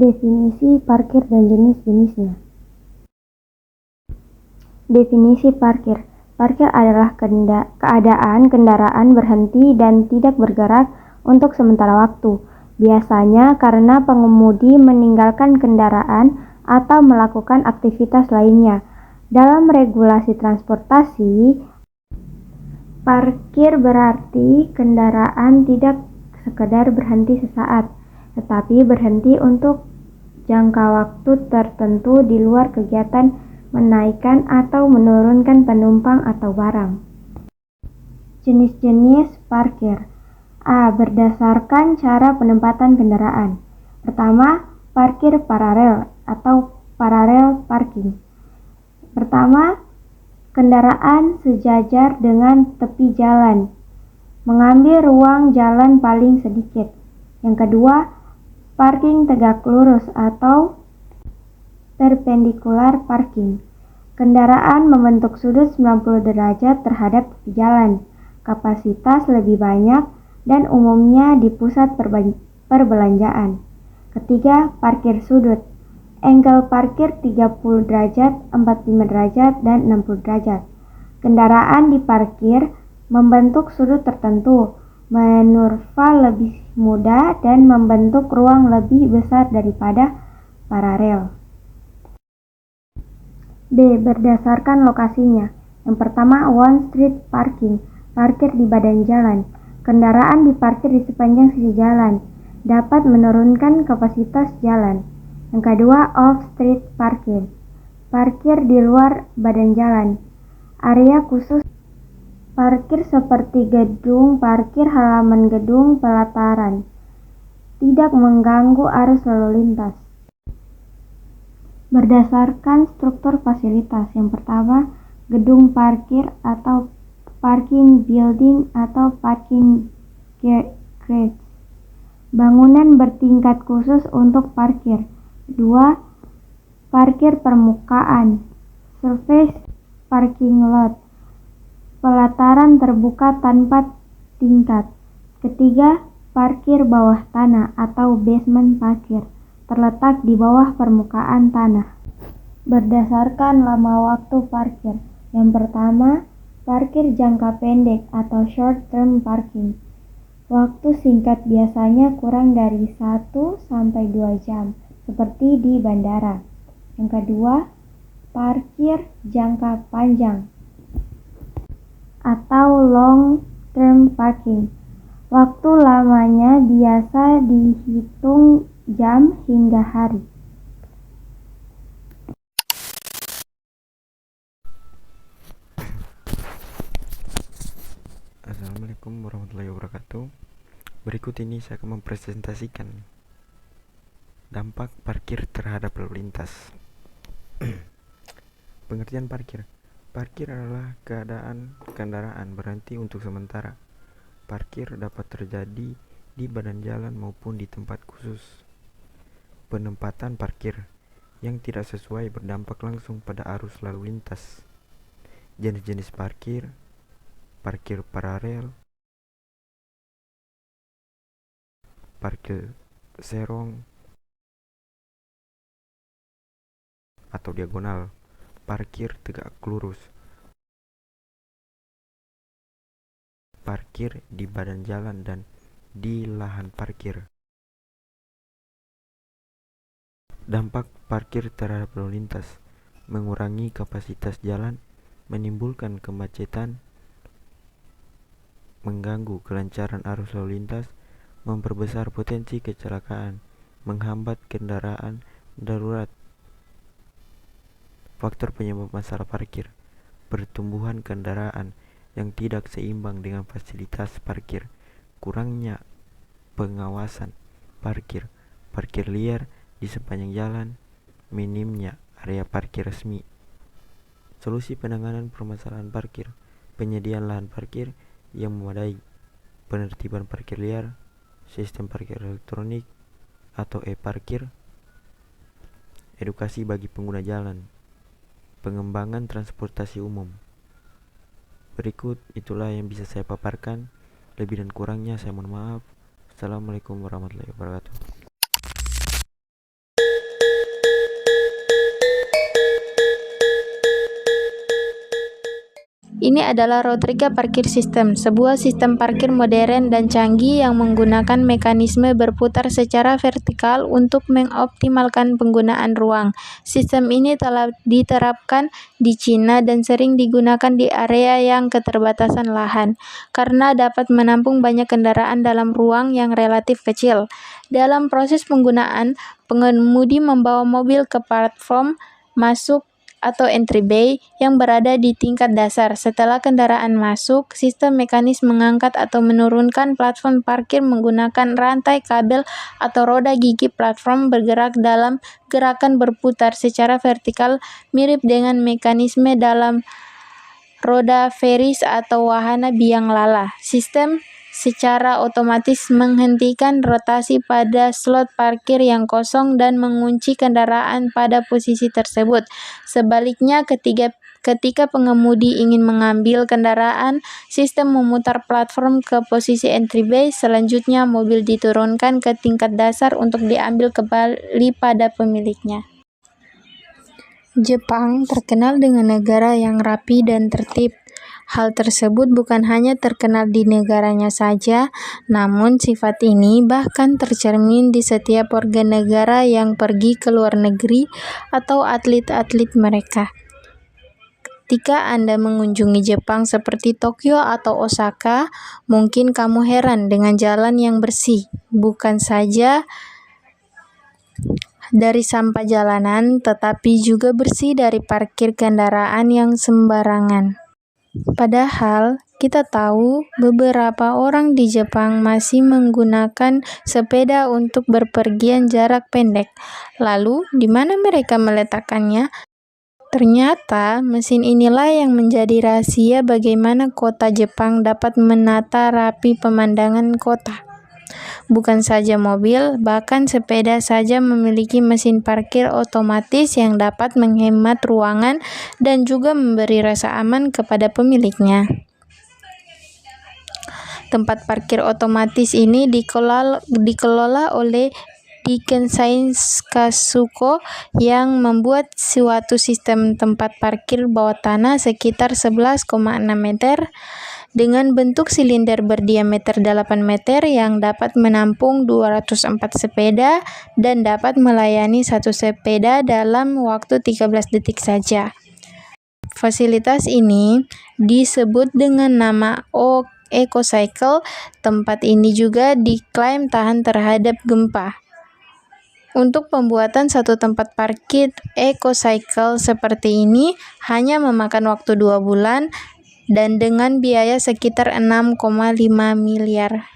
Definisi parkir dan jenis-jenisnya. Definisi parkir. Parkir adalah keadaan kendaraan berhenti dan tidak bergerak untuk sementara waktu, biasanya karena pengemudi meninggalkan kendaraan atau melakukan aktivitas lainnya. Dalam regulasi transportasi, parkir berarti kendaraan tidak sekedar berhenti sesaat, tetapi berhenti untuk jangka waktu tertentu di luar kegiatan menaikkan atau menurunkan penumpang atau barang. Jenis-jenis parkir. A. Berdasarkan cara penempatan kendaraan. Pertama, parkir paralel atau parallel parking. Pertama, kendaraan sejajar dengan tepi jalan, mengambil ruang jalan paling sedikit. Yang kedua, parking tegak lurus atau perpendicular parking. Kendaraan membentuk sudut 90 derajat terhadap tepi jalan, kapasitas lebih banyak, dan umumnya di pusat perbelanjaan. Ketiga, parkir sudut. Angle parkir 30 derajat, 45 derajat, dan 60 derajat. Kendaraan diparkir membentuk sudut tertentu, maneuver lebih mudah, dan membentuk ruang lebih besar daripada paralel. B. Berdasarkan lokasinya. Yang pertama, one street parking, parkir di badan jalan. Kendaraan diparkir di sepanjang sisi jalan, dapat menurunkan kapasitas jalan. Yang kedua, off-street parking, parkir di luar badan jalan. Area khusus parkir seperti gedung parkir, halaman gedung, pelataran, tidak mengganggu arus lalu lintas. Berdasarkan struktur fasilitas. Yang pertama, gedung parkir atau parking building atau parking garage, bangunan bertingkat khusus untuk parkir. Dua, parkir permukaan, surface parking lot, pelataran terbuka tanpa tingkat. Ketiga, parkir bawah tanah atau basement parkir, terletak di bawah permukaan tanah. Berdasarkan lama waktu parkir. Yang pertama, parkir jangka pendek atau short term parking. Waktu singkat, biasanya kurang dari 1-2 jam, seperti di bandara. Yang kedua, parkir jangka panjang atau long term parking. Waktu lamanya biasa dihitung jam hingga hari. Assalamualaikum warahmatullahi wabarakatuh. Berikut ini saya akan mempresentasikan dampak parkir terhadap lalu lintas. Pengertian parkir. Parkir adalah keadaan kendaraan berhenti untuk sementara. Parkir dapat terjadi di badan jalan maupun di tempat khusus. Penempatan parkir yang tidak sesuai berdampak langsung pada arus lalu lintas. Jenis-jenis parkir: parkir paralel, parkir serong atau diagonal, parkir tegak lurus, parkir di badan jalan dan di lahan parkir. Dampak parkir terhadap lalu lintas: mengurangi kapasitas jalan, menimbulkan kemacetan, mengganggu kelancaran arus lalu lintas, memperbesar potensi kecelakaan, menghambat kendaraan darurat. Faktor penyebab masalah parkir: pertumbuhan kendaraan yang tidak seimbang dengan fasilitas parkir, kurangnya pengawasan parkir, parkir liar di sepanjang jalan, minimnya area parkir resmi. Solusi penanganan permasalahan parkir: penyediaan lahan parkir yang memadai, penertiban parkir liar, sistem parkir elektronik atau e-parkir, edukasi bagi pengguna jalan, pengembangan transportasi umum. Berikut itulah yang bisa saya paparkan. Lebih dan kurangnya saya mohon maaf. Assalamualaikum warahmatullahi wabarakatuh. ini adalah Rodriga Parkir System, sebuah sistem parkir modern dan canggih yang menggunakan mekanisme berputar secara vertikal untuk mengoptimalkan penggunaan ruang. Sistem ini telah diterapkan di Cina dan sering digunakan di area yang keterbatasan lahan, karena dapat menampung banyak kendaraan dalam ruang yang relatif kecil. Dalam proses penggunaan, pengemudi membawa mobil ke platform masuk atau entry bay yang berada di tingkat dasar. Setelah kendaraan masuk, sistem mekanis mengangkat atau menurunkan platform parkir menggunakan rantai kabel atau roda gigi. Platform bergerak dalam gerakan berputar secara vertikal, mirip dengan mekanisme dalam roda Ferris atau wahana biang lala. Sistem secara otomatis menghentikan rotasi pada slot parkir yang kosong dan mengunci kendaraan pada posisi tersebut. Sebaliknya, ketika pengemudi ingin mengambil kendaraan, sistem memutar platform ke posisi entry bay. Selanjutnya, mobil diturunkan ke tingkat dasar untuk diambil kembali pada pemiliknya. Jepang terkenal dengan negara yang rapi dan tertib. Hal tersebut bukan hanya terkenal di negaranya saja, namun sifat ini bahkan tercermin di setiap warga negara yang pergi ke luar negeri atau atlet-atlet mereka. Ketika Anda mengunjungi Jepang seperti Tokyo atau Osaka, mungkin kamu heran dengan jalan yang bersih, bukan saja dari sampah jalanan, tetapi juga bersih dari parkir kendaraan yang sembarangan. Padahal, kita tahu beberapa orang di Jepang masih menggunakan sepeda untuk berpergian jarak pendek. Lalu, di mana mereka meletakkannya? Ternyata, mesin inilah yang menjadi rahasia bagaimana kota Jepang dapat menata rapi pemandangan kota. Bukan saja mobil, bahkan sepeda saja memiliki mesin parkir otomatis yang dapat menghemat ruangan dan juga memberi rasa aman kepada pemiliknya. Tempat parkir otomatis ini dikelola oleh Dikensai Kasuko yang membuat suatu sistem tempat parkir bawah tanah sekitar 11,6 meter dengan bentuk silinder berdiameter 8 meter yang dapat menampung 204 sepeda dan dapat melayani satu sepeda dalam waktu 13 detik saja. Fasilitas ini disebut dengan nama EcoCycle. Tempat ini juga diklaim tahan terhadap gempa. Untuk pembuatan satu tempat parkir EcoCycle seperti ini hanya memakan waktu 2 bulan dan dengan biaya sekitar 16,5 miliar.